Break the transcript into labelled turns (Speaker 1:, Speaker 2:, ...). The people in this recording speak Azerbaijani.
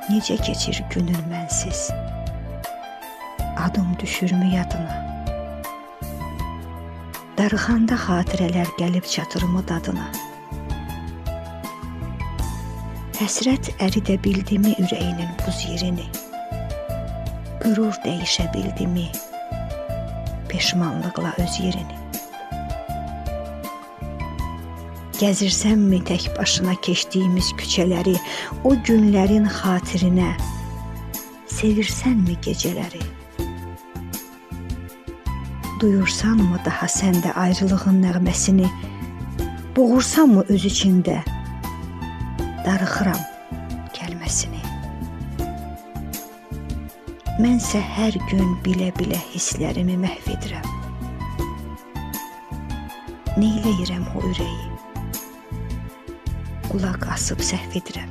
Speaker 1: Necə keçir günün mənsiz? Adım düşürmü yadına? Darıxanda xatirələr gəlib çatırmı dadına? Həsrət əridə bildimi ürəyinin buz yerini? Qürur dəyişə bildimi peşmanlıqla öz yerini? Gəzirsənmi tək başına keçdiyimiz küçələri, o günlərin xatirinə? Sevirsənmi gecələri? Duyursanmı daha səndə ayrılığın nəğməsini? Boğursanmı öz içində darıxıram kəlməsini? Mənsə hər gün bilə-bilə hisslərimi məhv edirəm. Neyləyirəm o ürəyi? Qulaq asıb səhv edirəm.